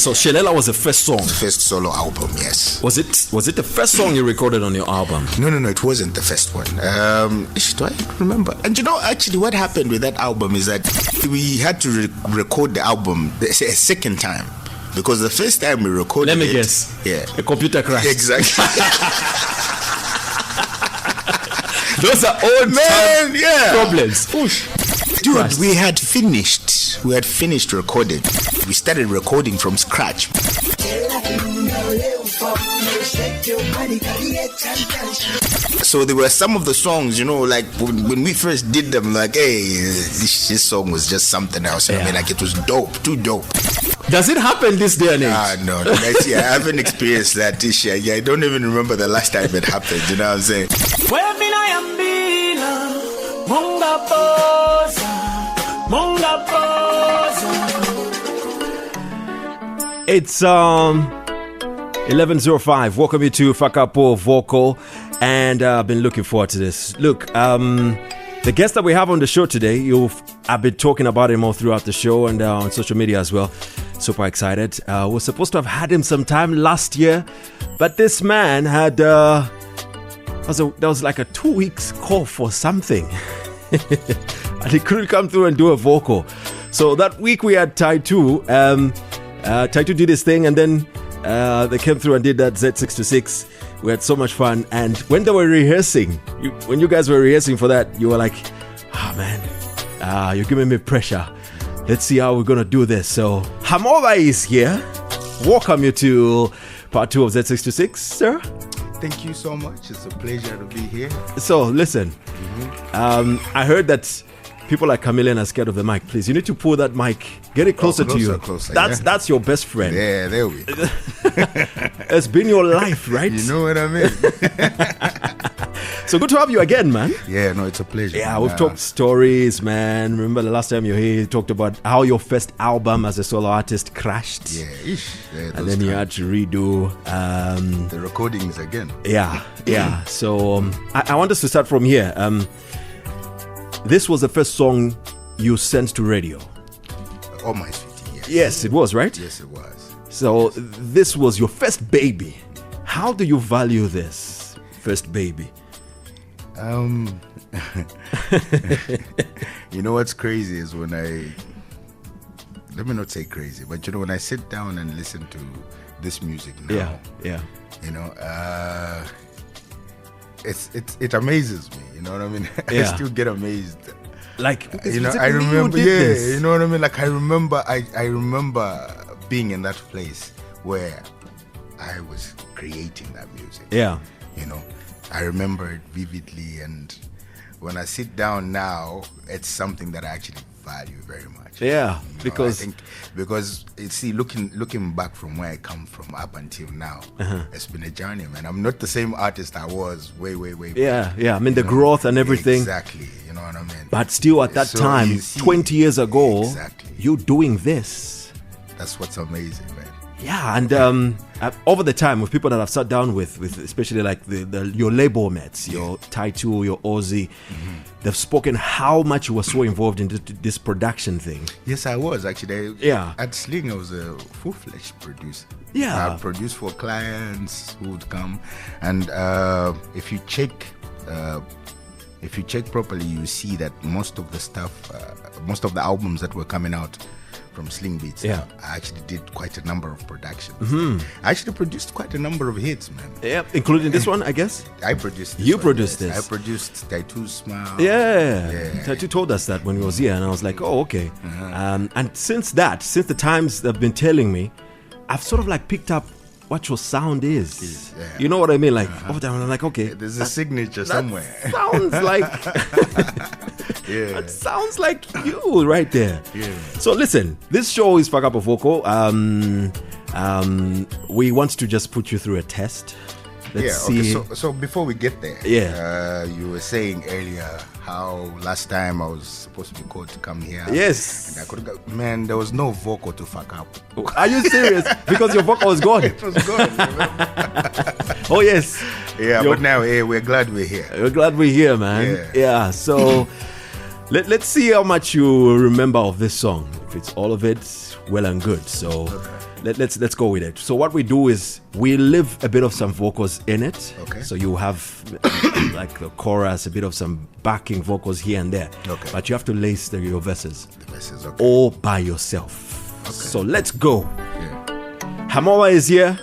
So Shelela was the first song. First solo album, yes. Was it the first song you recorded on your album? No, it wasn't the first one. Do I remember? And actually what happened with that album is that we had to record the album a second time. Because the first time we recorded Let me guess. Yeah. A computer crash. Exactly. Those are old problems. Dude, we had finished recording. We started recording from scratch. So there were some of the songs, like when we first did them, like, hey, this song was just something else. I mean, like, it was dope, too dope. Does it happen this day and age? No. I haven't experienced that this year. I don't even remember the last time it happened. You know what I'm saying? It's 11:05. Welcome you to Fakapo Vocal, and I've been looking forward to this. Look, the guest that we have on the show today, I've been talking about him all throughout the show and on social media as well. Super excited. We're supposed to have had him sometime last year, but this man had there was like a 2 weeks call for something, and he couldn't come through and do a vocal. So that week we had Taitu. Taitu did his thing, and then they came through and did that Z626. We had so much fun, and when they were rehearsing, when you guys were rehearsing for that, you were like, "Oh man, you're giving me pressure. Let's see how we're gonna do this." So Hamoba is here. Welcome you to part 2 of Z626, sir. Thank you so much. It's a pleasure to be here. So listen, I heard that people like Chameleon are scared of the mic. Please, you need to pull that mic. Get it closer to you. Closer, that's your best friend. Yeah, there we go. It's been your life, right? You know what I mean? So good to have you again, man. Yeah, no, it's a pleasure. Yeah, we've talked stories, man. Remember the last time you were here, you talked about how your first album as a solo artist crashed. Yeah, and then you had to redo the recordings again. Yeah. So I want us to start from here. This was the first song you sent to radio. Oh, my sweetie, yes. Yes, it was, right? Yes, it was. So this was your first baby. How do you value this first baby? You know what's crazy is when let me not say crazy, but when I sit down and listen to this music now, it amazes me. You know what I mean? I still get amazed. Like, I remember, you know what I mean? Like, I remember being in that place where I was creating that music. Yeah. I remember it vividly, and when I sit down now, it's something that I actually value very much. Yeah, because you see, looking back from where I come from up until now, it's been a journey, man. I'm not the same artist I was way back. Yeah. I mean, the growth and everything. Exactly. You know what I mean? But still, at that time, 20 years ago, you doing this. That's what's amazing, man. Yeah, and over the time, with people that I've sat down with especially like your label mates, your Taitu, your Ozzy, they've spoken how much you were so involved in this production thing. Yes, I was actually. At Sling, I was a full-fledged producer. Yeah, I produced for clients who would come, and if you check properly, you see that most of the albums that were coming out from Sling Beats, I actually did quite a number of productions. I actually produced quite a number of hits, man. Yeah, including this one, I guess. I produced this. You produced this. I produced Taitu's Smile. Yeah. Taitu told us that when he was here, and I was like, oh, okay. And since the times they've been telling me, I've sort of like picked up what your sound is. You know what I mean? Like, over time, I'm like, okay. There's a signature somewhere. Sounds like... That sounds like you right there. Yeah. So listen, this show is Fakapo Vocal. We want to just put you through a test. Let's see. So before we get there, you were saying earlier how last time I was supposed to be called to come here. Yes. And I couldn't go. Man, there was no vocal to fuck up. Are you serious? Because your vocal was gone. It was gone. Oh yes. Yeah, but now we're glad we're here. We're glad we're here, man. Yeah. So let's see how much you remember of this song. If it's all of it, well and good. So let's go with it. So what we do is we leave a bit of some vocals in it. Okay. So you have like the chorus, a bit of some backing vocals here and there. Okay. But you have to lace your verses. The verses, okay. All by yourself. Okay. So let's go. Yeah. Hamoba is here.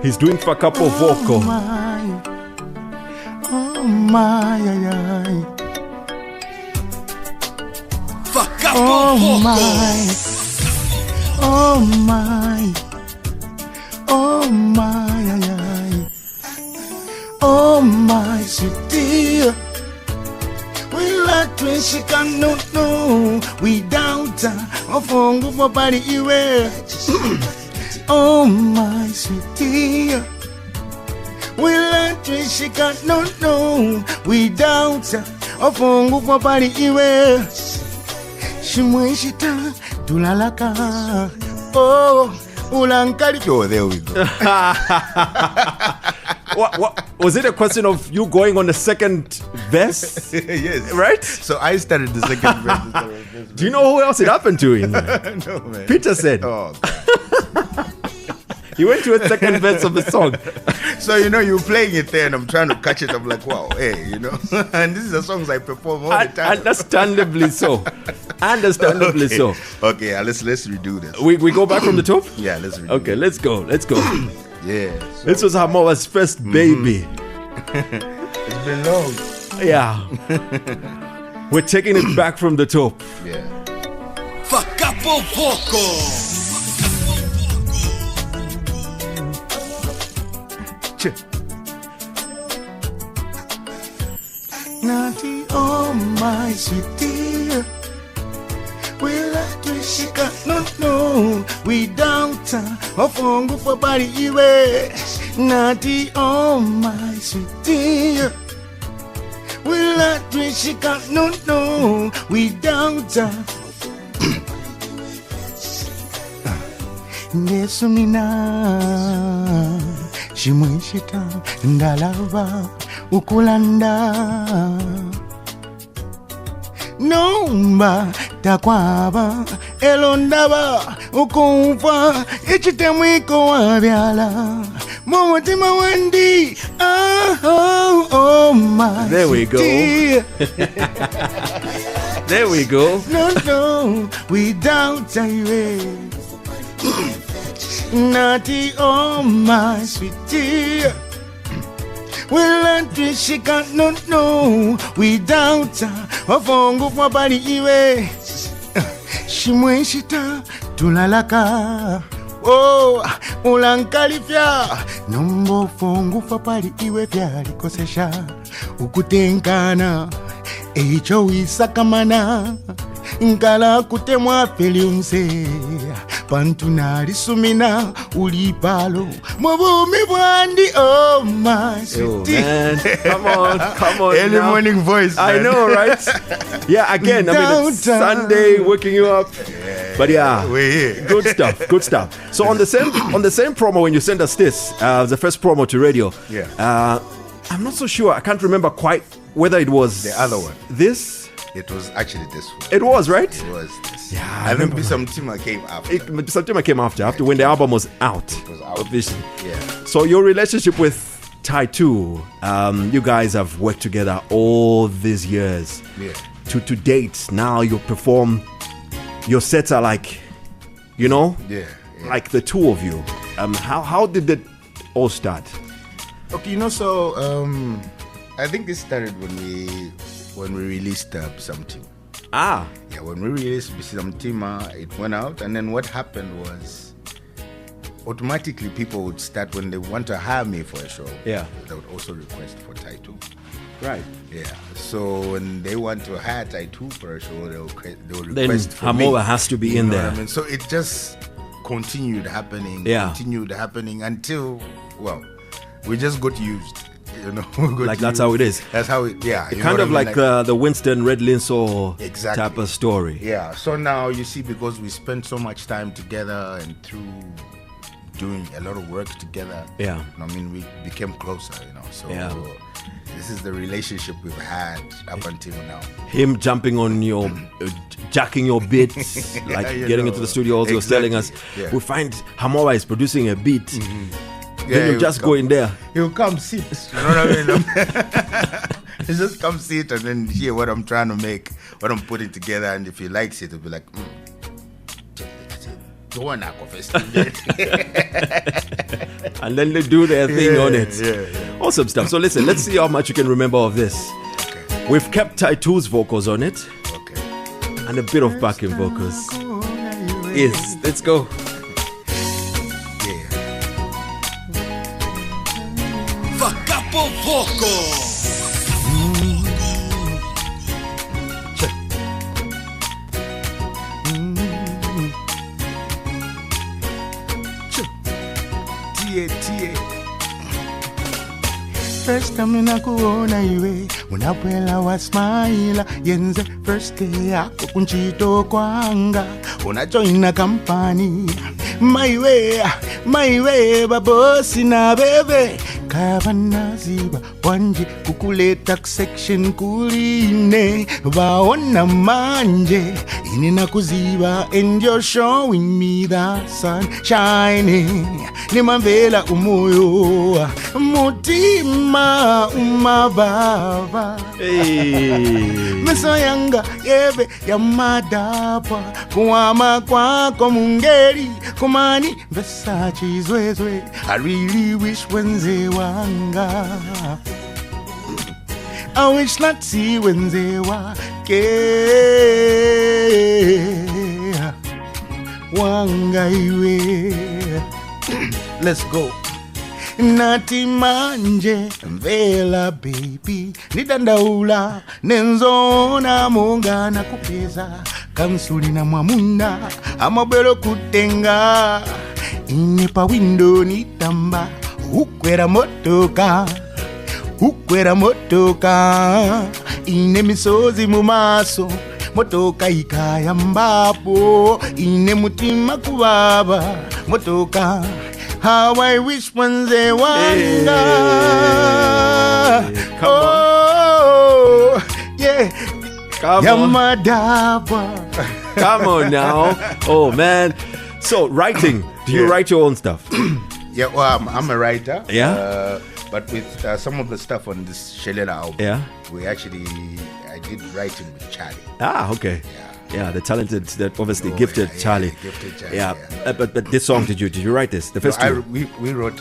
He's doing Fakapo Vocal. Oh my, Fakapo Vocal. Oh my, oh my, oh my city. We like to she cannot know without a phone for body iwe. Oh my city. We like to she cannot know without a phone for body iwe. Shimweshita tulalaka. Oh, ulankali. Oh, there we go. What was it a question of you going on the second verse? Yes. Right? So I started the second verse. Do you know who else it happened to in here? No, man. Peter said. Oh, God. He went to a second verse of the song. So, you're playing it there and I'm trying to catch it. I'm like, wow, hey, And this is the songs I perform all the time. Understandably so. Understandably Okay. so. Okay, let's redo this. We go back from the top? Yeah, let's redo Okay, let's go. Yeah. So This was Hamoba's first baby. it's been long. Yeah. We're taking it back from the top. Yeah. Fakapo Vocal. Naughty, oh my sweetie. We like to shake no without a phone for body iwe. Naughty, oh my sweetie. We like to shake no without Nesumina Shimwishita Ndalava Ukulanda Nomba Takwaba Elondaba Ukumfa Ichitemwiko Wabiala Momotima Wandi Oh my There we go. There we go. No, without you. Naughty, oh my sweetie. Well, she can't know without a phone for body iwe. Shimweshita tulalaka. Oh, ulankalifya. Nombo fongu for body iwe vyali kosesha. Ukutenkana. Echo isakamana. Nkala kutemwa peliunse. Pantuna risumina ulipalo mobumi bwandi oh my city. Man, come on Early now. morning voice, I man. know, right? Yeah, again, I mean, it's Sunday, waking you up. But yeah, we're here. Good stuff. So on the same promo, when you sent us this, the first promo to radio, I'm not so sure. I can't remember quite whether it was The other one. This. It was actually this one. It was, right? It was this. Yeah, I think some Tima came after. September came after when the album was out. It was out. Obviously. Yeah. So your relationship with Tai 2, you guys have worked together all these years. Yeah. To date, now you perform. Your sets are like, Yeah. like the two of you. How did it all start? Okay, so I think this started when we released Something. Ah. Yeah, when we released Something, it went out, and then what happened was automatically people would start, when they want to hire me for a show, Yeah. they would also request for Tai 2. Right. Yeah. So when they want to hire Tai 2 for a show, they will Then request for me. Hamoba has to be You in know there. what I mean? So it just continued happening, until, we just got used. Like that's how it is. That's how it, yeah. It kind of like the Winston Red Linso Exactly. type of story. Yeah. So now you see, because we spent so much time together and through doing a lot of work together. Yeah. We became closer. So Yeah. This is the relationship we've had up until now. Him jumping on your, jacking your beats, like getting into the studio. Also, was telling us we find Hamoba is producing a beat. Then you just go in there. He'll come sit. You know what I mean? He just come sit and then hear what I'm trying to make, what I'm putting together, and if he likes it, he'll be like, and then they do their thing on it. Awesome stuff. So listen, let's see how much you can remember of this. Okay. We've kept Taitu's vocals on it. Okay. And a bit of backing vocals. Yes, let's go. Yeah. Fakapo Vocal. First time nakuona iwe unapwela wa smile yenze first day yako kunchito kwanga unajoina kampani my way babosi na bebe kabana ziba wanje kukuleta section kuline baona manje ini nakuziba and you're showing me the sun shining nimamvela umoyo mutima umababa miso yanga yebe yamadapa kuama kwako mungeri kumani Versace zwezwe I really wish wenze wanga I wish not see wenze wake wanga iwe. Let's go. Nati manje mvela baby nidandaula nenzona monga na kupeza kansuli na mwamuna amabelo kutenga inepa window nitamba ukwera motoka ine misozi mumaso motoka ikaya mbapo ine mutima kubaba motoka how I wish wenze wanga. Come on. Oh, yeah. Come on. Come on now. Oh, man. So, writing. Do you write your own stuff? Yeah, well, I'm a writer. Yeah. But with some of the stuff on this Shelela album, I did writing with Charlie. Ah, okay. Yeah, the talented, that obviously gifted Charlie. Gifted Charlie. Yeah. But this song, did you write this? The first two? We wrote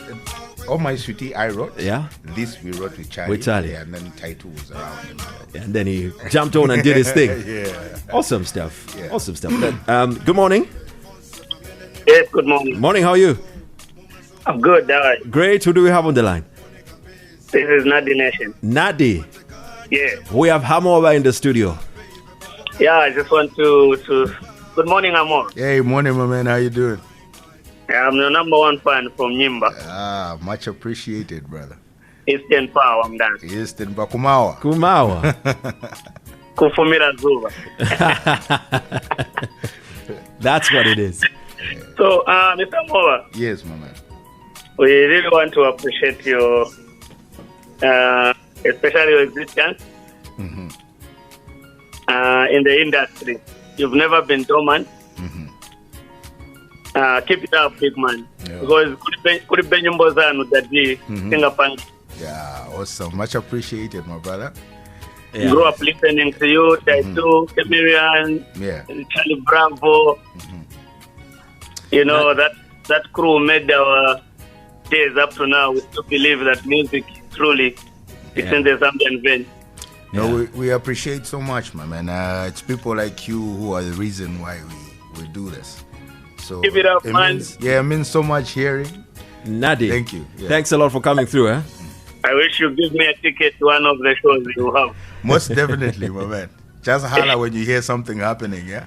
all my sweetie. I wrote. Yeah. This we wrote with Charlie. With Charlie. Yeah, and then Taitu was around. And then he jumped on and did his thing. Yeah. Awesome stuff. Yeah. Awesome stuff. Good morning. Yes, good morning. Morning. How are you? I'm good. Great. Who do we have on the line? This is Nadi Nation. Nadi. Yeah. We have Hamoba in the studio. Yeah, I just want to. Good morning, Amor. Hey, morning, my man. How you doing? Yeah, I'm your number one fan from Nyimba. Ah, much appreciated, brother. Eastern Power, I'm done. Eastern Bakumawa. Kumawa. Kufumira Zuba. That's what it is. So, Mr. Moba. Yes, my man. We really want to appreciate your, especially your existence in the industry. You've never been dormant. Keep it up, big man. Yeah. Because could be nyimbo that singer fan. Yeah, awesome. Much appreciated, my brother. Yeah. Grew up listening to you, Taitu, Kemirian, Charlie Bravo. You know, that crew made our days up to now. We still believe that music truly is in the Zambian vein. No, we appreciate so much, my man. It's people like you who are the reason why we do this. So keep it up, man. It means so much hearing. Nadi. Thank you. Yeah. Thanks a lot for coming through, eh? I wish you give me a ticket to one of the shows you have. Most definitely, my man. Just holler when you hear something happening, yeah?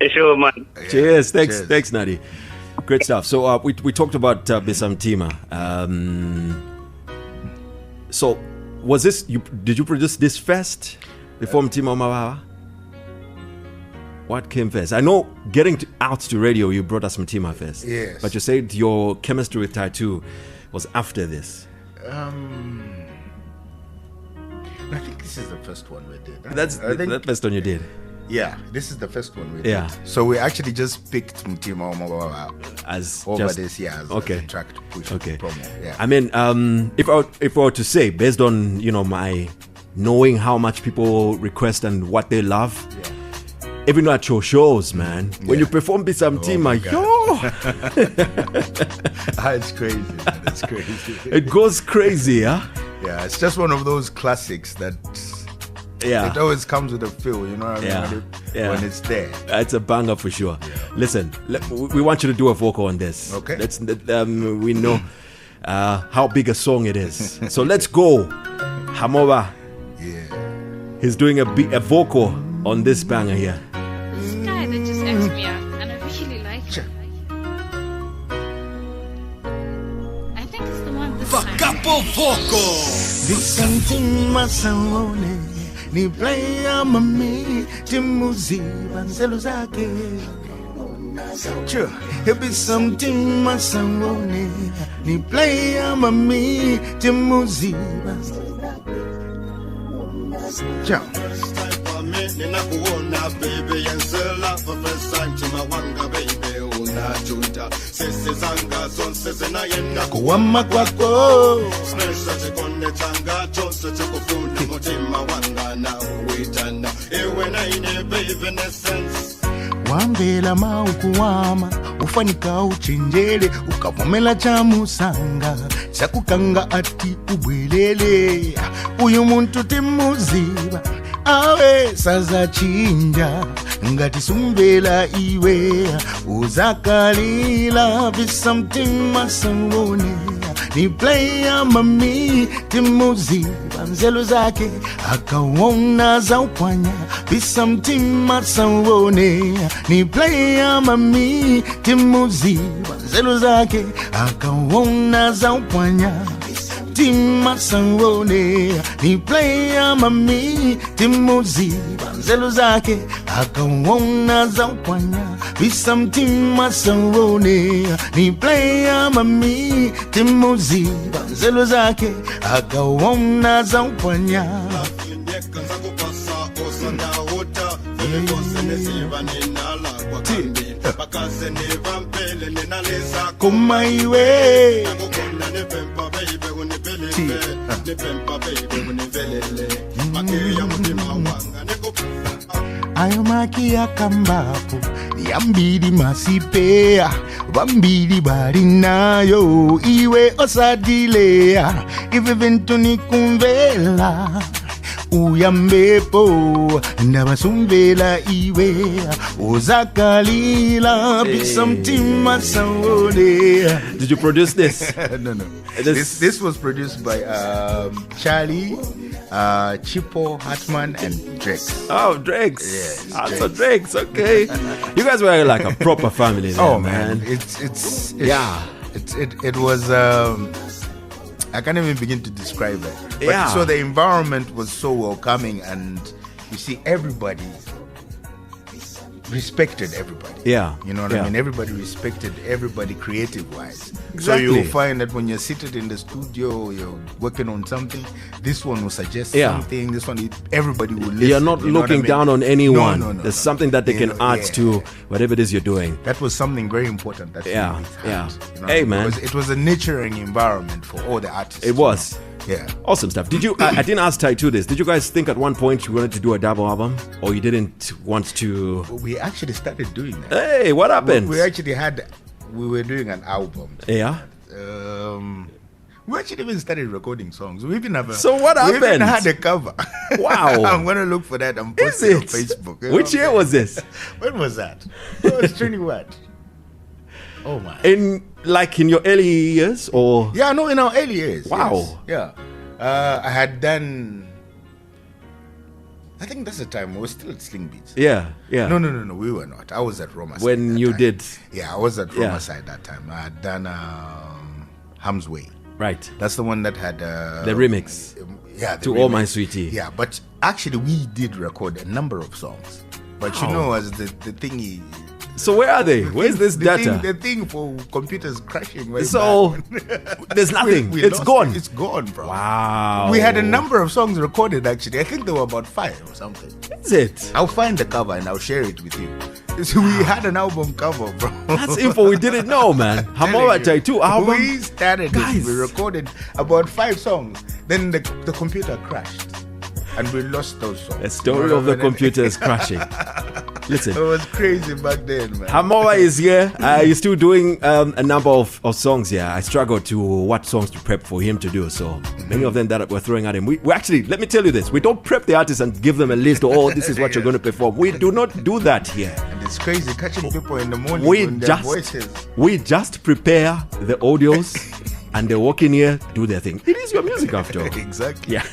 Sure, man. Yeah. Cheers. Thanks, Nadi. Great stuff. So we talked about Bisamtima. So was this did you produce this first before Mtima Mawawa? What came first? I know getting out to radio, you brought us Mtima first. Yes. But you said your chemistry with Taitu was after this. I think this is the first one we did. That's the first one you did. Yeah, this is the first one we did. Yeah. So we actually just picked Mutima As over just, this year as okay. a track to push Okay. promo. Yeah. I mean, if I were to say, based on my knowing how much people request and what they love, even at your shows, man, when you perform Bisamtima, It's crazy. Man. It's crazy. it goes crazy, huh? Yeah, it's just one of those classics that. Yeah. It always comes with a feel, you know what I mean? When it's there. It's a banger for sure. Listen, we want you to do a vocal on this. Okay. We know how big a song it is. So let's go. Hamoba. Yeah. He's doing a vocal on this banger here. This guy that just asked me out, and I really like it. I think it's the one this time. Fakapo Vocal. Bisamtima sangone ni playa mami timuziba nzelo zake Bisamtima sangone ni playa mami timuziba Ninakuona baby yensela for first time chimawanga baby unajuta sisi zanga zonse zinayenda kuwama kwako Smesha chikonde changa chose chikufuna mutima wanga na uitana iwe na ine baby nessense wambela maukuwama ufanika uchenjele ukavumela cha musanga zakukanga ati ubwelele uyu muntu timuziba awe saza chinja ngati sumbela iwe uzakalila Bisamtima sangone ni playa mami timuziba nzelo zake akawona za upwanya Bisamtima sangone ni playa mami timuziba nzelo zake akawona za upwanya Bisamtima sangone ni playa mami timuziba nzelo zake akawona za upwanya Bisamtima sangone ni playa mami timuziba nzelo zake akawona za upwanya Kuma iwe ayo maki akambapo yambiri masipea bambiri bari nayo iwe osadilea ive vintu nikumvela uyambepo ndabasumbela iwe uzakalila Bisamtima sangone. Did you produce this? No. This was produced by Charlie, Chipo, Hartman, and Drex. Oh, Drex. Yes, So Drex, okay. You guys were like a proper family there, Oh man, it was. I can't even begin to describe it. But so the environment was so welcoming, and you see everybody respected everybody. Yeah. You know what I mean? Everybody respected everybody creative-wise. Exactly. So you'll find that when you're seated in the studio, you're working on something, this one will suggest something, this one, everybody will listen. You're not looking down on anyone. No. There's something that they can add to whatever it is you're doing. That was something very important. That Yeah. You know Hey, man. It was a nurturing environment for all the artists. It was. Yeah. Awesome stuff. Did you? I didn't ask Tai to this. Did you guys think at one point you wanted to do a double album, or you didn't want to? We actually started doing that. Hey, what happened? We were doing an album. Yeah. We actually even started recording songs. We even have So what happened? We even had a cover. Wow. I'm gonna look for that and post it on Facebook. Which year was this? When was that? It was 21. Oh my. In your early years, or? Yeah, no, in our early years. Wow. Yes. Yeah. I had done. I think that's the time we were still at Sling Beats. Yeah. No, we were not. I was at Roma. When you did. Yeah, I was at Roma side that time. I had done Ham's Way. Right. That's the one that had the remix. Yeah. To All My Sweetie. Yeah, but actually we did record a number of songs. But you know, as the thing So where are they? Where's this data? The thing for computers crashing. So there's nothing. It's gone. It's gone, bro. Wow. We had a number of songs recorded, actually. I think there were about 5 or something. Is it? I'll find the cover and I'll share it with you. So we had an album cover, bro. That's info we didn't know, man. Hamoba Tattoo album. We started it. We recorded about 5 songs. Then the computer crashed. And we lost those songs. The story of the computer is crashing. Listen. It was crazy back then, man. Hamoba is here. He's still doing a number of songs here. I struggled to what songs to prep for him to do. So many of them that we're throwing at him. We actually, let me tell you this. We don't prep the artists and give them a list of, oh, this is what you're going to perform. We do not do that here. And it's crazy catching people in the morning with their voices. We just prepare the audios. And they walk in here, do their thing. It is your music after all. Exactly. Yeah.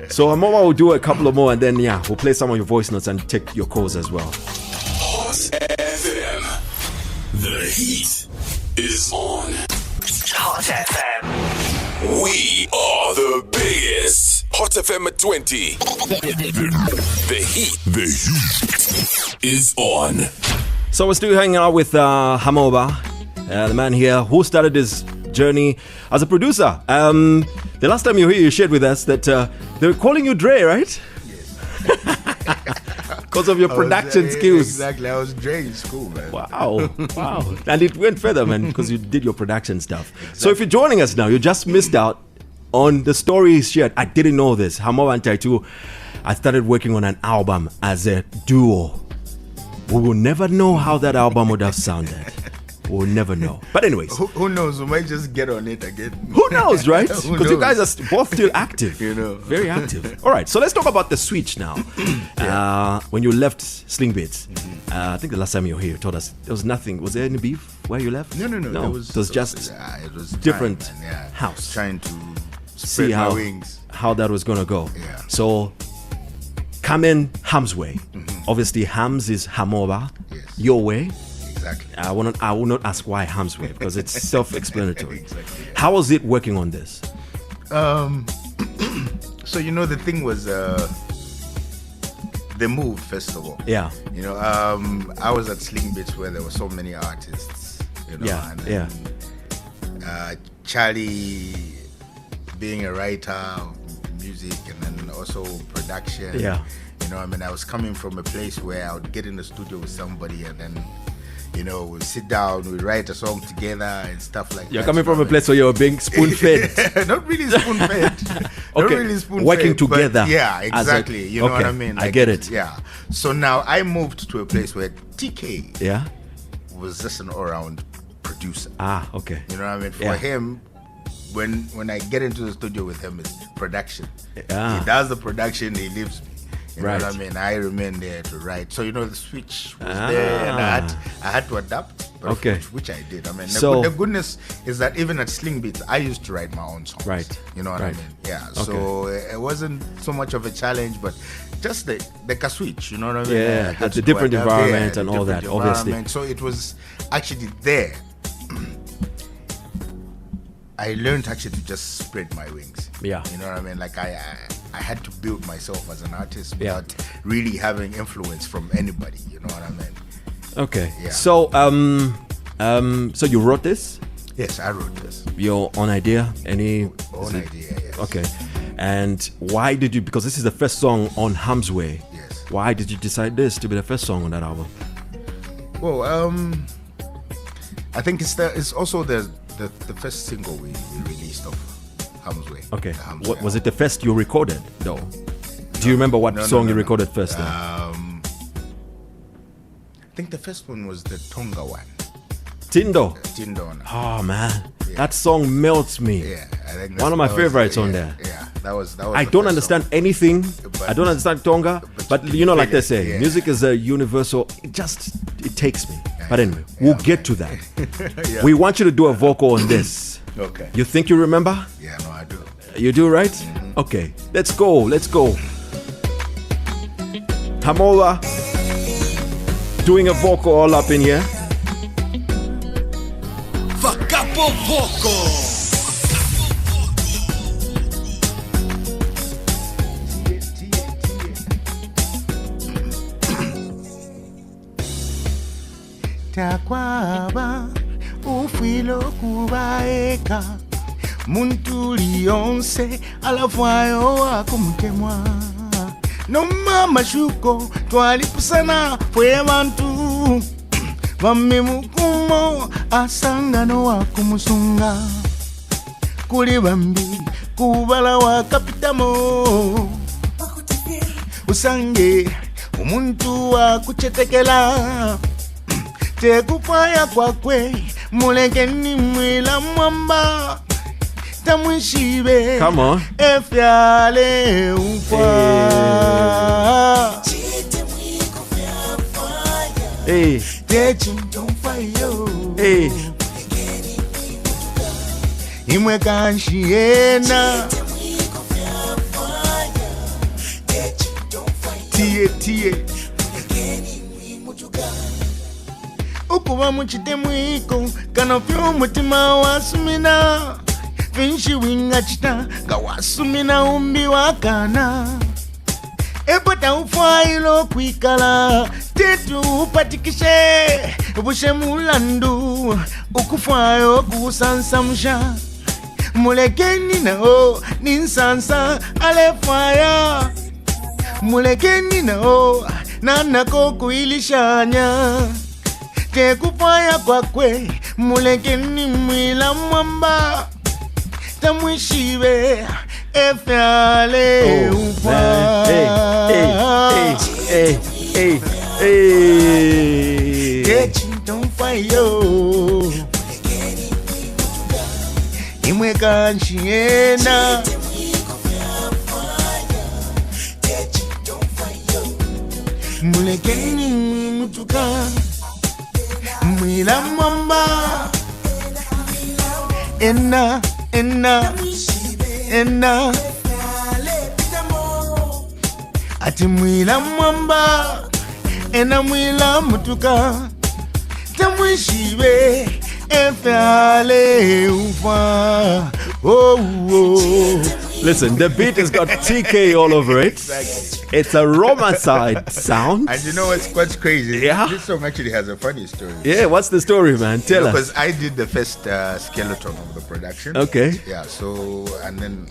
So Hamoba will do a couple of more and then, we'll play some of your voice notes and take your calls as well. Hot FM. The heat is on. Hot FM. We are the biggest. Hot FM at 20. The heat is on. So we're still hanging out with Hamoba, the man here who started his journey as a producer. The last time you were here, you shared with us that they were calling you Dre, right? Yes. Because of your production skills. Exactly. I was Dre in school, man. Wow. And it went further, man, because you did your production stuff. Exactly. So if you're joining us now, you just missed out on the story he shared. I didn't know this. Hamoba and Tattoo, I started working on an album as a duo. We will never know how that album would have sounded. We'll never know. But anyways. Who knows? We might just get on it again. Who knows, right? Because you guys are both still active. Very active. All right, so let's talk about the switch now. When you left Sling Beats, I think the last time you were here, you told us there was nothing. Was there any beef where you left? No. It was just it was different time, house. Trying to spread my wings. How that was going to go. Yeah. So, come in Ham's way. Obviously, Ham's is Hamoba. Yes. Your way. Exactly. I will not ask why Ham's way because it's self-explanatory. Exactly, yeah. How was it working on this? So the thing was the move, first of all. Yeah. I was at Sling Beats where there were so many artists. Charlie being a writer of music and then also production. Yeah. I was coming from a place where I would get in the studio with somebody and then we sit down, we write a song together and stuff like that. You're coming from a place where you're being spoon-fed. Not really spoon-fed. Not really spoon-fed. Working together. Yeah, exactly. You know what I mean? I get it. Yeah. So now I moved to a place where TK Yeah. was just an all-round producer. Ah, okay. You know what I mean? For him, when I get into the studio with him, it's production. Yeah. He does the production, he leaves me. You know Right. what I mean? I remain there to write. So the switch was there, and I had to adapt. But Okay. which I did. I mean, So- the goodness is that even at Sling Beats, I used to write my own songs. Right. You know what Right. I mean? Yeah. So it wasn't so much of a challenge, but just the switch. You know what I mean? Yeah, I had the to different adapt. environment the and all different that, obviously. environment. So it was actually there. I learned actually to just spread my wings. Yeah. You know what I mean? Like I had to build myself as an artist Yeah. without really having influence from anybody. You know what I mean? Okay. Yeah. So, so you wrote this? Yes, I wrote this. Your own idea? Own idea, yes. Okay. And why did you? Because this is the first song on Ham's Way. Yes. Why did you decide this to be the first song on that album? Well, I think it's also the first single we released of Ham's Way. Okay. The Ham's What Way was it? The first you recorded, though? Do you remember what song you recorded first? Then? I think the first one was the Tonga one. Tindo. Tindo. Oh man, Yeah. that song melts me. Yeah, I think One of my favorites on there. Yeah, that was. I the don't first understand song. anything. But- I don't understand Tonga, but like they say, yeah. music is a universal. It takes me. But anyway, we'll get to that. Yeah. We want you to do a vocal on this. Okay. You think you remember? Yeah, no, I do. You do, right? Okay, let's go. Hamoba doing a vocal all up in here. Fakapo Vocal. takwaba ufilo kubaeka muntu lionse alafayo wakumutemwa no mama shuko twalipusana fwe bantu bamimukumo asangano wakumusunga kuli bambi kubala wakapitamo usange umuntu wakuchetekela tekufaya kwakwe mulekeni mwila mwamba tamwishibe efyale ufa imwe kanshiena tie ukuba muchitemwiko kana pyo mutima wasumina finshi winga chita kawasumina umbi wakana epota ufailo kwikala tetu upatikishe bushe mulandu ukufayo kusansamsha mulekeni nao ninsansa alefaya mulekeni nao nanako kuilishanya tekufaya kwakwe mulekeni mwila mwamba tamwishibe efyale ufa echintomfayo imwe kanshiena mulekeni mutuka mwila mwamba ena ati mwila mwamba ena mwila mutuka tamwishibe efyale ufa. Listen, the beat has got TK all over it. Exactly. It's a Romacide sound. And you know what's crazy? Yeah. This song actually has a funny story. Yeah, what's the story, man? Tell us. Because I did the first skeleton of the production. Okay. Yeah, so, and then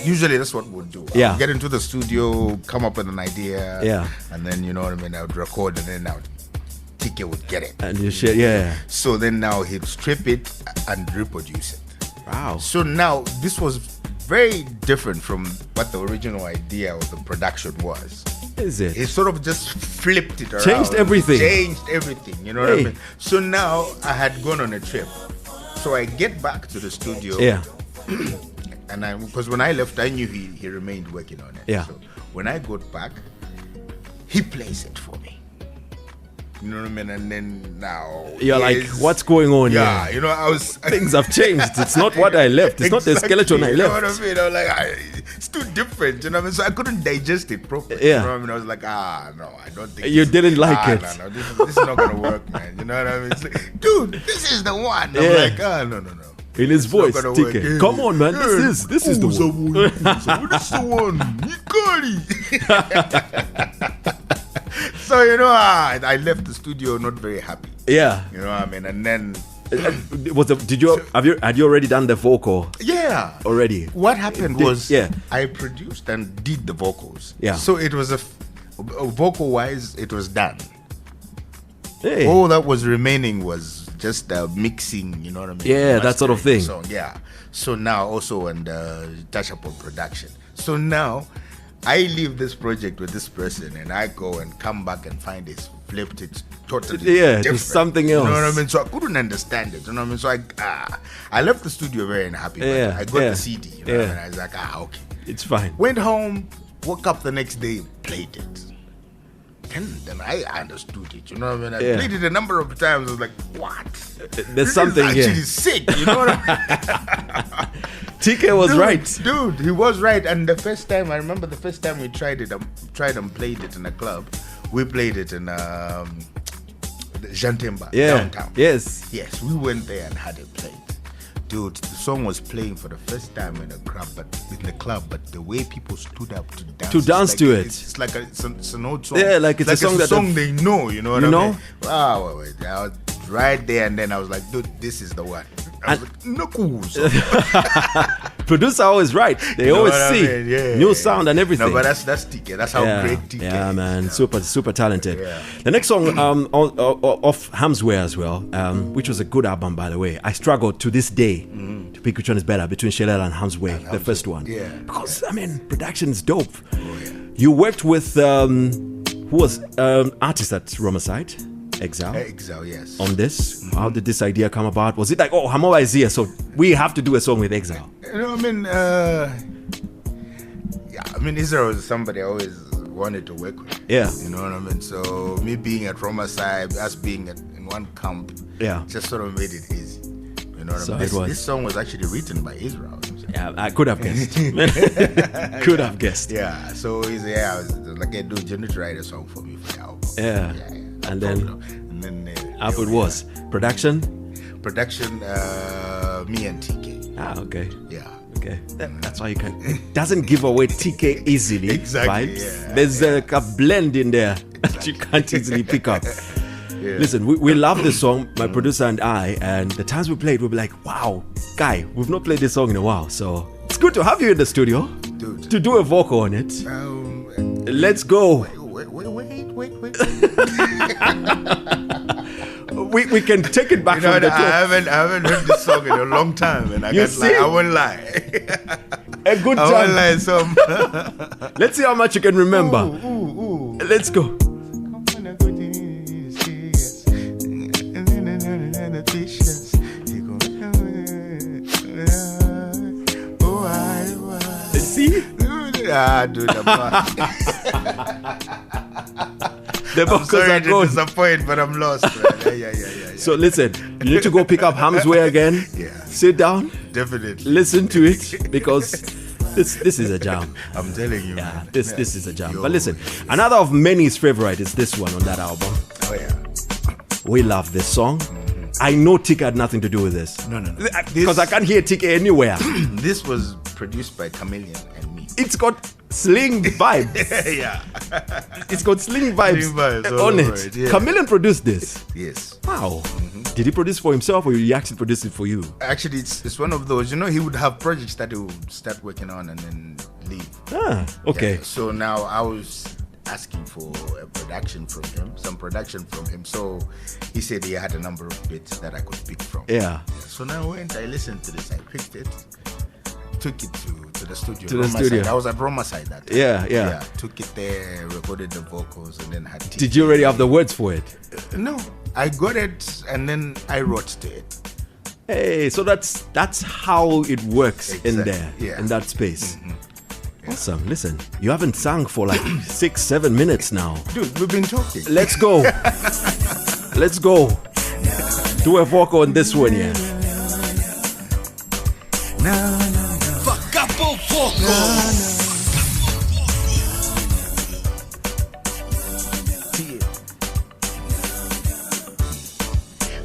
usually that's what we'll do. Yeah. I'll get into the studio, come up with an idea. Yeah. And then, you know what I mean, I would record and then TK would get it. And you share, yeah. So then now he'd strip it and reproduce it. Wow. So now this was very different from what the original idea of the production was. Is it? He sort of just flipped it around. Changed everything. You know what I mean? So now I had gone on a trip. So I get back to the studio. Yeah. And because when I left, I knew he remained working on it. Yeah. So when I got back, he plays it for me. You know what I mean? And then now you're like, what's going on here? Yeah, you know, things have changed. It's not what I left. It's not the skeleton I left. You know what I mean? I was like, it's too different. You know what I mean? So I couldn't digest it properly. Yeah. You know what I mean? I was like, no, I don't think you didn't like it. No, this is not gonna work, man. You know what I mean? It's like, dude, this is the one. Yeah. I'm like, no. In his voice, TK. Come on, man. This is the one. This is the one. So, you know, I left the studio not very happy. Yeah. You know what I mean? And then had you already done the vocal? Yeah. Already. What happened was I produced and did the vocals. Yeah. So it was vocal wise, it was done. Hey. All that was remaining was just mixing, you know what I mean? Yeah, that sort of thing. So yeah. So now also and touch up on production. So now I leave this project with this person and I go and come back and find it's flipped it totally different. To something else. You know what I mean? So I couldn't understand it. You know what I mean? So I left the studio very unhappy. Yeah, I got the CD. You know what I mean? I was like, okay. It's fine. Went home, woke up the next day, played it. And then I understood it. You know what I mean? I played it a number of times. I was like, what? There's something here. Actually sick. You know what I mean? TK was right. Dude, he was right. And the first time, I remember the first time we tried and played it in a club. We played it in Jantemba, downtown. Yes. Yes, we went there and had it played. Dude, the song was playing for the first time in the club, but the way people stood up to dance to it. It's like it's an old song. Yeah, like it's a song they know. You know what I mean? Wow, I was right there, and then I was like, dude, this is the one. I was like, no cool. Producer always right. They always see new sound and everything. No, but that's TK. That's how great TK is. Yeah, man. Super talented. Yeah. The next song of Hamsware as well, which was a good album, by the way. I struggled to this day to pick which one is better between Shelela and Hamsware, the first one. Yeah. Because, I mean, production is dope. Oh, yeah. You worked with, who was artist at Romicide? Exile, yes. On this, how did this idea come about? Was it like, oh, Hamoba is here, so we have to do a song with Exile? You know, Israel was somebody I always wanted to work with. Yeah. You know what I mean? So me being at Romicide, us being in one camp, just sort of made it easy. You know what I mean? This song was actually written by Israel. Yeah, I could have guessed. Have guessed. Yeah. So I was like, I do you need to write a song for me for the album. Yeah. And then up it was production, me and TK. Okay. Yeah. Okay. That's why you can. It doesn't give away TK easily. Exactly. Vibes. Yeah. There's a blend in there that you can't easily pick up. Yeah. Listen, we love this song, my producer and I, and the times we played, we'll be like, wow, guy, we've not played this song in a while, so it's good to have you in the studio. Dude. To do a vocal on it. Let's go. Wait. we can take it back from the top. I haven't heard this song in a long time, and I won't lie. A good time. I won't lie some. Let's see how much you can remember. Ooh. Let's go. See? Dude, The I'm sorry to disappoint, but I'm lost. Yeah. So listen, you need to go pick up Hamsware again. Yeah. Sit down. Definitely. Listen to it because this is a jam. I'm telling you. Yeah, man. This is a jam. But listen, another of many's favorite is this one on that album. Oh yeah. We love this song. I know TK had nothing to do with this. No. Because I can't hear TK anywhere. This was produced by Chameleon and me. It's got sling vibes. Yeah. It's got sling vibes on it. Yeah. Chameleon produced this. Yes. Wow. Did he produce for himself or he actually produced it for you? Actually, it's one of those, he would have projects that he would start working on and then leave. Okay. Yeah. So now I was asking for some production from him. So he said he had a number of bits that I could pick from. Yeah. So now I listened to this, I picked it, took it to the studio. To the studio. I was at Romicide that time. Yeah. Took it there, recorded the vocals, and then had TK. Did you already have the words for it? No. I got it and then I wrote to it. Hey, so that's how it works in there, in that space. Awesome. Listen, you haven't sung for like 6-7 minutes now. Dude, we've been talking. Let's go. Let's go. Do a vocal on this one, yeah. Fakapo Vocal.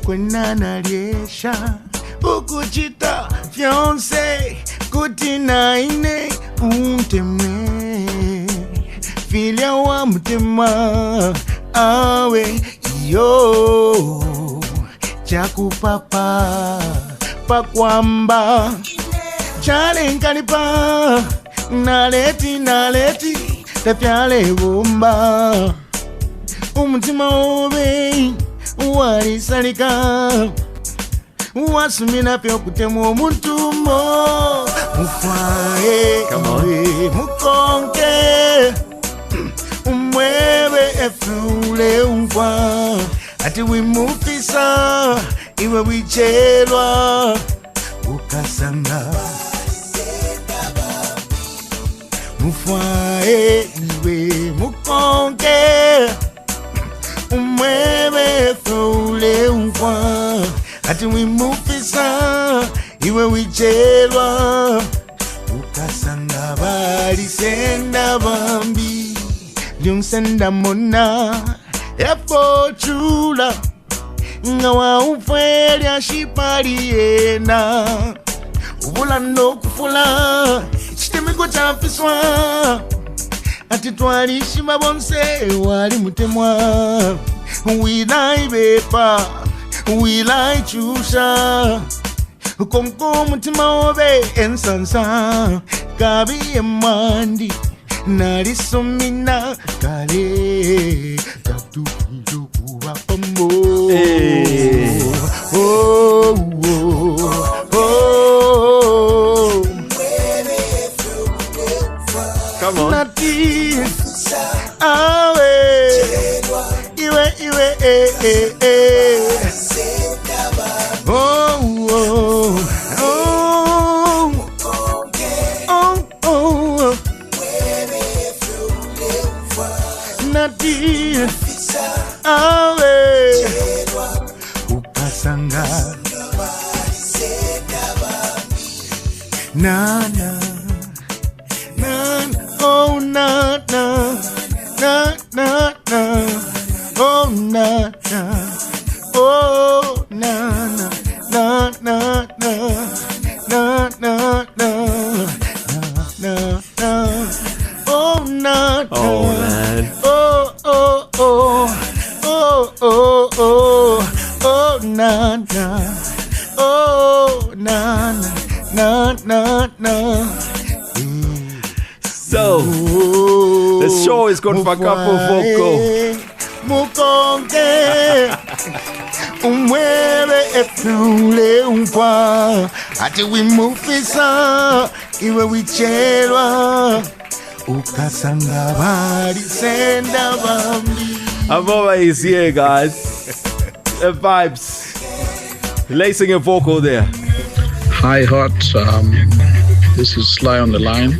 Kwenana riesha ukuchita fyonse kutinaine umteme filia wa mutema awe yo chakupapa pakwamba chalenkanipa naleti tafyale bomba umutima obe walisalika wasumina pyo kutemu omuntumo mufae mukonke umwebe efule unkwa ati wimufisa iwe wichelwa ukasanga mufae iwe mukonke umwebe efule unkwa ati wimufisa iwe wichelwa ukasanga balisenda bambi lyumsenda mona efochula ngawa ufwelya shipaliena uvula nokufula chitemeko chafiswa ati twalishima bonse wali mutemwa wilai bepa wilai chusha konko mutima obe ensansa kabi emandi narisomina kale tatukido kuba pambo oh come on nati awe iwe nati awe ukasanga na oh na oh na oh na oh man So the show is called Fakapo Vocal. Mukonge umwele efule umpa ati wimufisa iwe wichelwa ukasanga bari senda bambi. Hamoba is here, guys. The vibes. Lacing a vocal there. Hi, Hot. This is Sly on the line.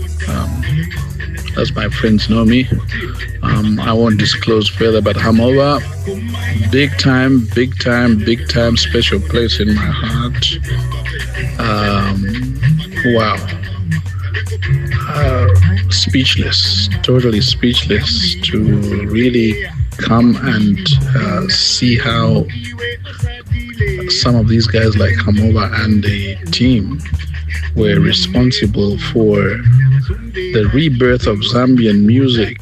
As my friends know me. I won't disclose further, but Hamoba, big time special place in my heart. Wow. Speechless, totally speechless to really come and see how some of these guys like Hamoba and the team were responsible for the rebirth of Zambian music.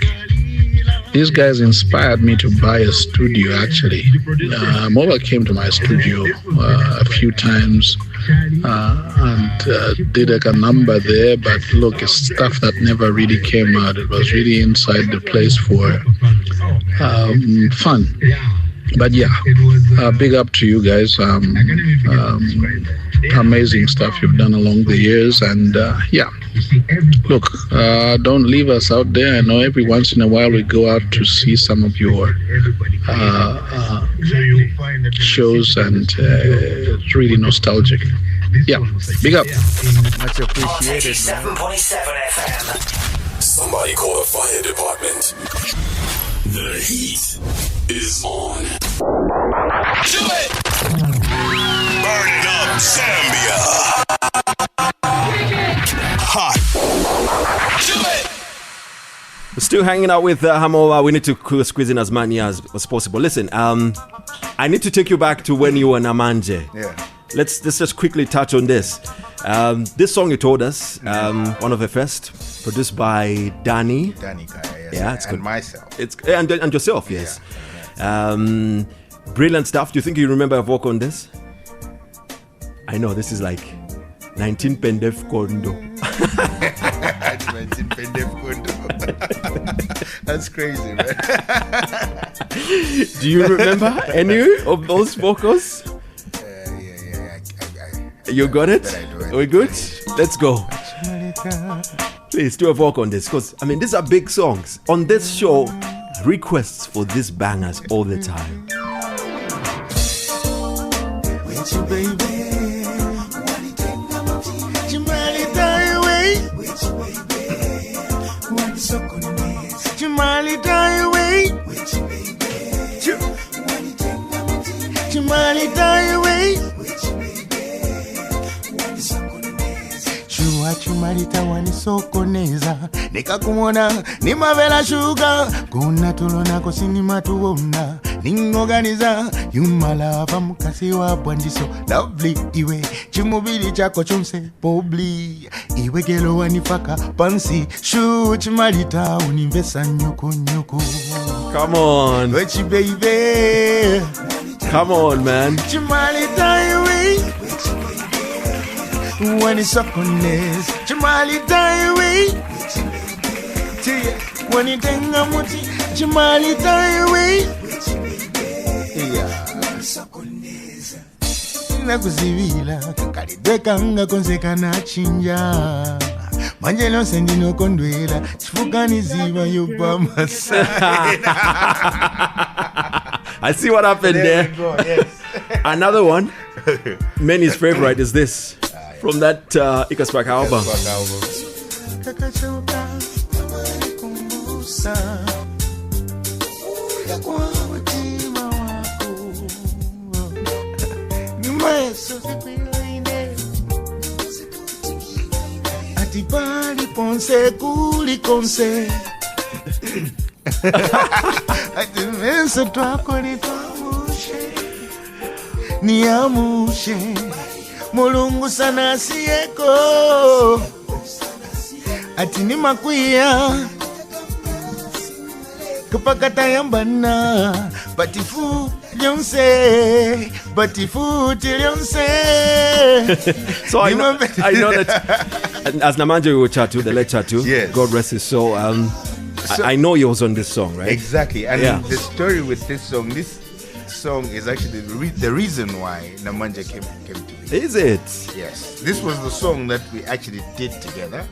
These guys inspired me to buy a studio, actually. Hamoba came to my studio a few times and did like a number there, but look, it's stuff that never really came out. It was really inside the place for fun. But yeah, big up to you guys. Amazing stuff you've done along the years, and yeah, look, don't leave us out there. I know every once in a while we go out to see some of your shows, and it's really nostalgic. Yeah, big up. Much appreciated. 97.7 FM. Somebody call the fire department. The heat is on. Do it! Burn it up, Zambia. Hot. Do it! We're still hanging out with Hamoba. We need to squeeze in as many as possible. Listen, I need to take you back to when you were Namanje. Yeah. Let's just quickly touch on this. This song you told us, one of the first, produced by Danny. Danny Kaya, yes. Yeah, it's and good. myself. It's and yourself, yes. Yeah. Brilliant stuff. Do you think you remember a vocal on this? I know this is like 19 Pendef Kondo. 19 Pendef Kondo. That's crazy, man. Do you remember any of those vocals? You got it? We good? Let's go. Please do a vocal on this, because I mean these are big songs. On this show, requests for these bangers all the time. Chumarita wanisokoneza nikakumona ni mavela shuga kuna tulona kusini matuona ningoganiza yumalava mukasi wa bwanjiso lovely iwe chimubili chako chonse pobli iwe gelo wanifaka pansi shu chimalita unimvesa nyuku nyuku. Come on. Wechi baby. Come on, man. Chimalita iwe when it's up on this chimalita iwe tia when it tenga muti chimalita iwe nakuzivila kalideka nga konsekana chinja manje lonse ndinokondwela chifukaniziva yopamasai. I see what happened there. Yes. Another one, many's favorite is this from that Ikaspak album. Atipali ponse kuli konse atimenso twako nitwamushe niamushe mulungu sana asiyeko ati ni makwia kupakata yambana batifu lyonse batifu tilyonse. So I know that as Namanje will chat to the late chat to, yes. God rest his soul. I know he was on this song, right? Exactly. And yeah. the story with this song is actually the reason why Namanje came to be. Is it? Yes. This was the song that we actually did together.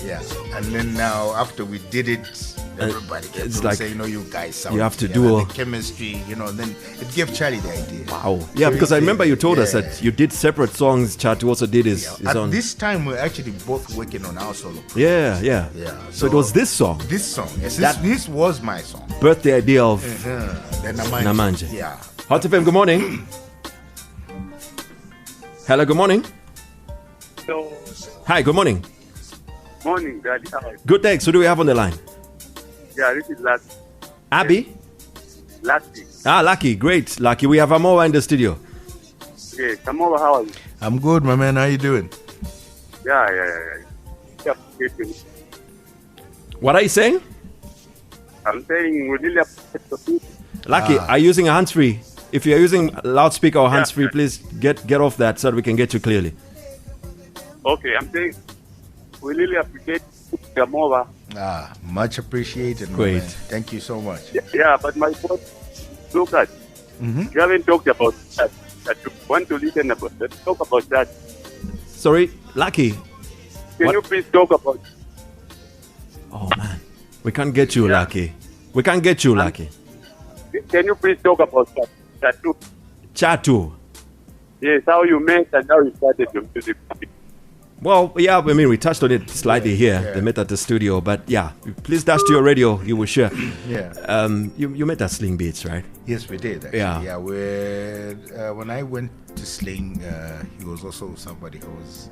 Yeah. And then now after we did it, everybody kept saying, you guys sound you have to together, do the chemistry, then it gave Charlie the idea. Wow. Yeah, because I remember you told us that you did separate songs. Chatu also did his At own. this time, we're actually both working on our solo project. Yeah. So it was this song. This song, yes. This was my song. Birthed the idea of the Namanje. Yeah. Hot FM, good morning. Hello, good morning. Hello. Hi, good morning. Morning, Daddy. Good, thanks. Who do we have on the line? Yeah, this is Lucky. Abby? Lucky. Lucky. Great. Lucky. We have Hamoba in the studio. Yes, Hamoba, how are you? I'm good, my man. How you doing? Yeah. What are you saying? I'm saying we really appreciate the food. Lucky, are you using a hands-free? If you're using loudspeaker or hands-free, please get off that so that we can get you clearly. Okay, I'm saying we really appreciate Hamoba. Much appreciated. Great. Thank you so much. Yeah, but my point, look at, you haven't talked about that. That you want to listen about. Let's talk about that. Sorry, Lucky. Can you please talk about? Oh man, we can't get you, Lucky. We can't get you, Lucky. Can you please talk about that too? Chatu. Yes, how you met and how you started your music. Well, yeah, I mean, we touched on it slightly here. They met at the studio, but yeah, please dash to your radio. You will share. Yeah. You met at Sling Beats, right? Yes, we did. Actually. Yeah. When I went to Sling, he was also somebody who was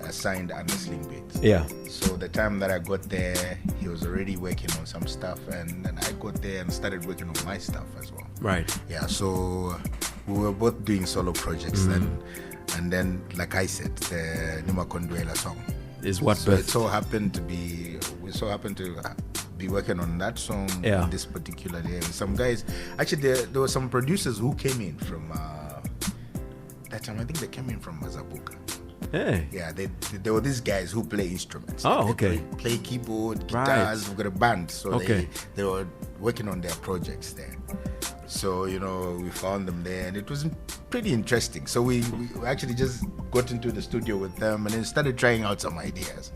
signed under Sling Beats. Yeah. So the time that I got there, he was already working on some stuff, and then I got there and started working on my stuff as well. Right. Yeah. So we were both doing solo projects then. And then, like I said, the Makondo song is what so it so happened to be. We so happened to be working on that song this particular day. Some guys, actually, there were some producers who came in from that time. I think they came in from Mazabuka. Hey. Yeah, there were these guys who play instruments. Oh, okay. Play keyboard, guitars. We've got a band, so okay. they were working on their projects there. So, we found them there, and it was pretty interesting. So we actually just got into the studio with them and then started trying out some ideas,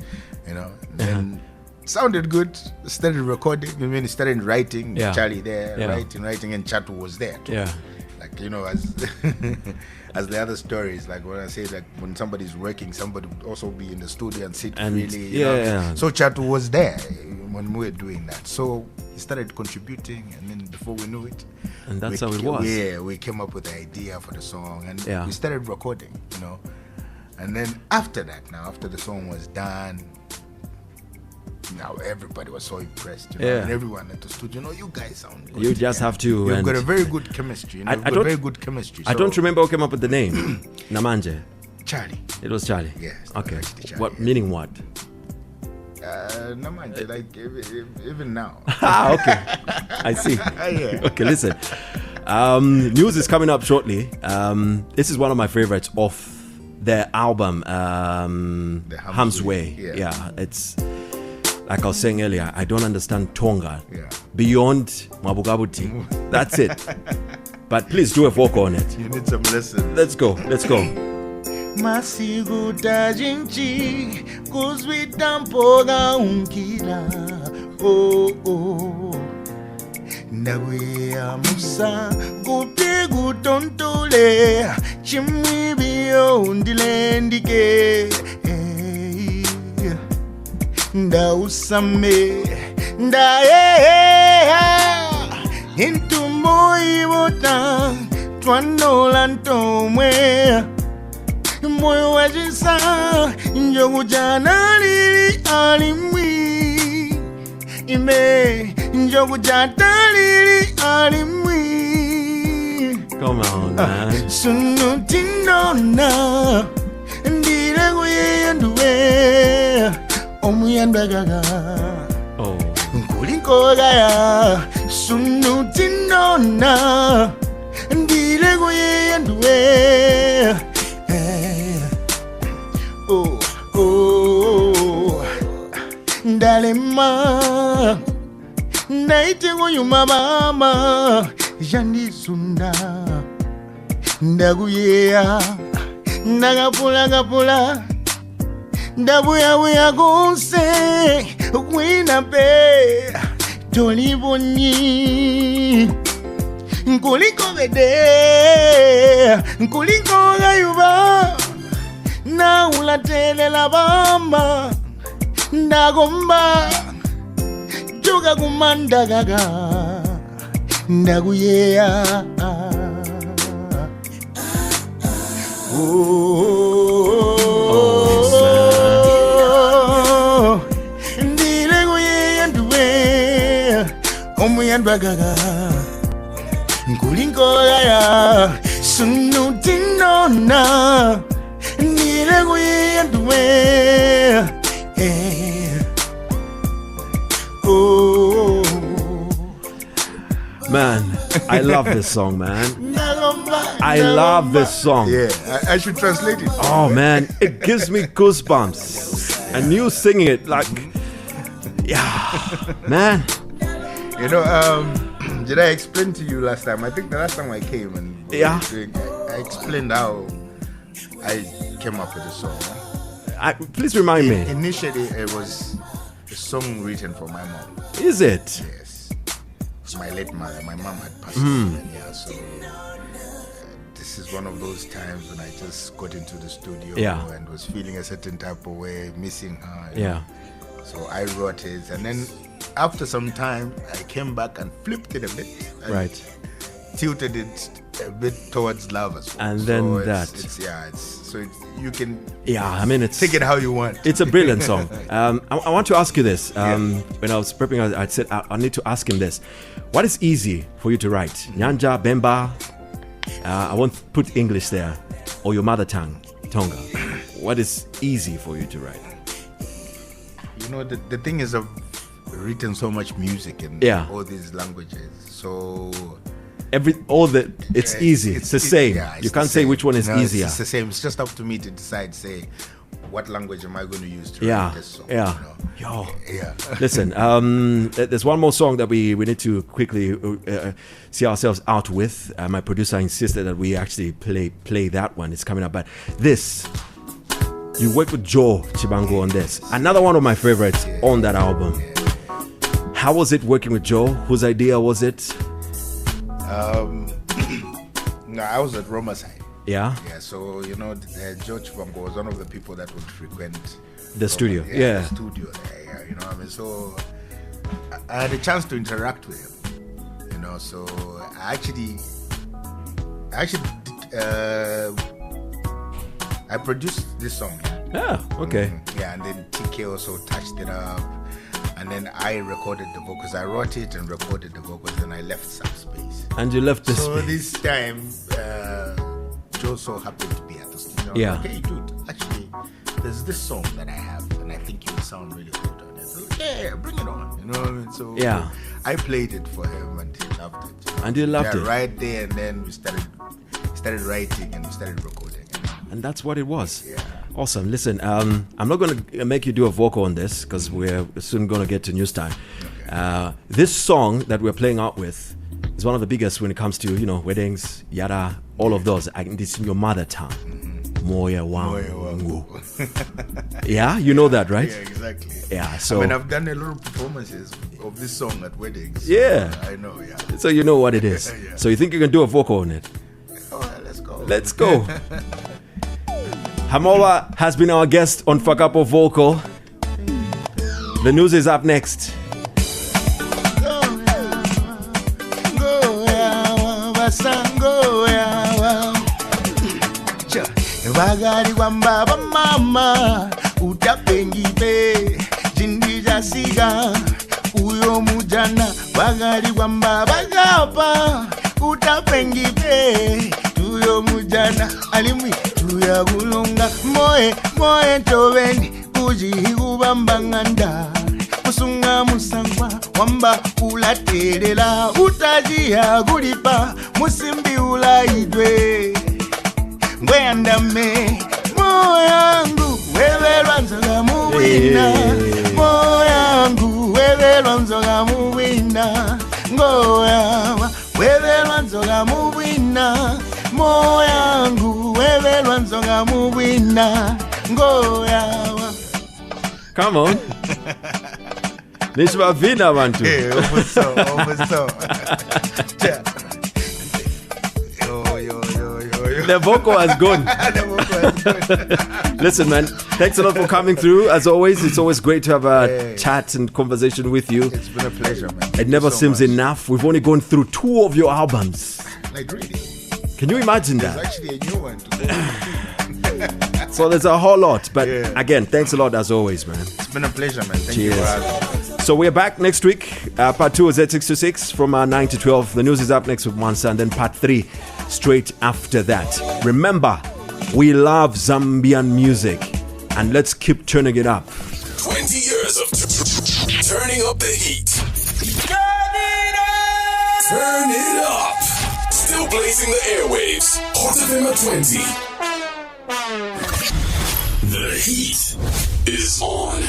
and sounded good. Started recording, started writing. Charlie there, writing, and Chatu was there too. Yeah. Like, as the other stories, like when I say that when somebody's working, somebody would also be in the studio and sit really. So Chatu was there when we were doing that. So he started contributing, and then before we knew it, and that's how it was. Yeah, we came up with the idea for the song, and we started recording, And then after that, after the song was done, now everybody was so impressed. You know? Yeah. And everyone at the studio, you guys sound good. You just have to. You've and got a very good chemistry. You've got very good chemistry. I don't remember who came up with the name. Namanje. Charlie. It was Charlie. Yes. Okay. Charlie, what meaning what? Namanje, like even now. Okay. I see. Yeah. Okay, listen. News is coming up shortly. This is one of my favorites off their album, The Ham's Way. Yeah, it's like I was saying earlier, I don't understand Tonga. Yeah. Beyond Mabugabuti. That's it. But please do a vocal on it. You need some lessons. Let's go. Masigu tajinchi kuzwitampoga unkila Ndagwea musa kupi gutontole chimibio undilendike Ndausame ndaeha intumbo ibota twanolantomwe moyo wajisa njogu jana lili alimwi ime njogu jata lili alimwi. Come on, man. Sunu tinona ndire guye nduwe omuyanda gaga nkulinko gaya sunu tinona ndire guye nduwe Ndalema ndaitengo yuma mama jandisunda ndaguyea ndagapula ndabuya gonse kwina pe tolibonyi nkuliko bede nkuliko gayuba na ulatele la bamba ndagomba juga kumanda gaga ndaguyea ndile guyea nduwe omuyandwa gaga nkulinkola ya sunutinona Man, I love this song, man. I love this song. Yeah, I should translate it. Oh man, it gives me goosebumps. And you singing it like, yeah, man. You know, did I explain to you last time? I think the last time I came and I explained how I came up with the song. Please remind me. Initially, it was a song written for my mom. Is it? Yes. My late mother. My mom had passed away. Yeah, so this is one of those times when I just got into the studio and was feeling a certain type of way, missing her. Yeah. So I wrote it, and then after some time, I came back and flipped it a bit. Right. Tilted it a bit towards love as well. And then you can take it how you want. It's a brilliant song. I want to ask you this. When I was prepping, I said I need to ask him this. What is easy for you to write? Nyanja, Bemba. I won't put English there, or your mother tongue, Tonga. What is easy for you to write? You know, the thing is, I've written so much music in all these languages, so it's easy. It's the same. You can't say which one is easier. It's the same. It's just up to me to decide. Say, what language am I going to use to write this song? Listen, there's one more song that we need to quickly see ourselves out with. My producer insisted that we actually play that one. It's coming up, but this. You worked with Joe Chibango on this. Another one of my favorites on that album. How was it working with Joe? Whose idea was it? No, I was at Roma side. Yeah? Yeah, so, Joe Chibango was one of the people that would frequent the studio. The studio there, you know what I mean? So, I had a chance to interact with him, so I produced this song. Yeah, okay. And then TK also touched it up. And then I recorded the vocals. I wrote it and recorded the vocals, and I left Subspace. And you left this So space. this time, Joe so happened to be at the studio. I was Yeah. like, hey, dude, actually, there's this song that I have, and I think you will sound really good on it. So, yeah, bring it on. You know what I mean? So Yeah. I played it for him, and he loved it. And you loved it. Right there, and then we started writing, and we started recording. And that's what it was. Yeah. Awesome. Listen, I'm not going to make you do a vocal on this because we're soon going to get to news time. Okay. This song that we're playing out with is one of the biggest when it comes to, weddings, yada, all of those. And it's in your mother tongue. Moya wangu. Yeah, you know that, right? Yeah, exactly. Yeah, so. I mean, I've done a lot of performances of this song at weddings. Yeah. I know, yeah. So you know what it is. Yeah. So you think you can do a vocal on it? Oh, let's go. Let's go. Hamoba has been our guest on Fakapo Vocal. The news is up next. Bagari wamba mama utapengipe jindija siga uyo mujana bagari wamba bagapa utapengipe tuyo mujana alimwi tuya gulunga moe toweni kujihubamba nganda kusunga musangwa wamba ulaterela utajia gulipa musimbi ulaidwe ngwendame moyangu wevelwa nzoga mubwina moyangu wevelwa nzoga mubwina ngoyawa wevelwa nzoga mubwina moyangu wevelwa nzoga mubwina ngoyawa. Come on. Nishbavina bantu. Hey, almost so. The vocal has gone. Listen, man, thanks a lot for coming through. As always, it's always great to have a chat and conversation with you. It's been a pleasure, man. It never seems enough. We've only gone through 2 of your albums. Like, really? Can you imagine that? There's actually a new one to go. So there's a whole lot. But again, thanks a lot as always, man. It's been a pleasure, man. Thank Cheers. you for having me. So we're back next week. Part 2 is at 6 to 6 from 9 to 12. The news is up next with Mansa, and then part 3 straight after that. Remember, we love Zambian music, and let's keep turning it up. 20 years of turning up the heat. Turn it up. Still blazing the airwaves. Hot FM at 20. The heat is on.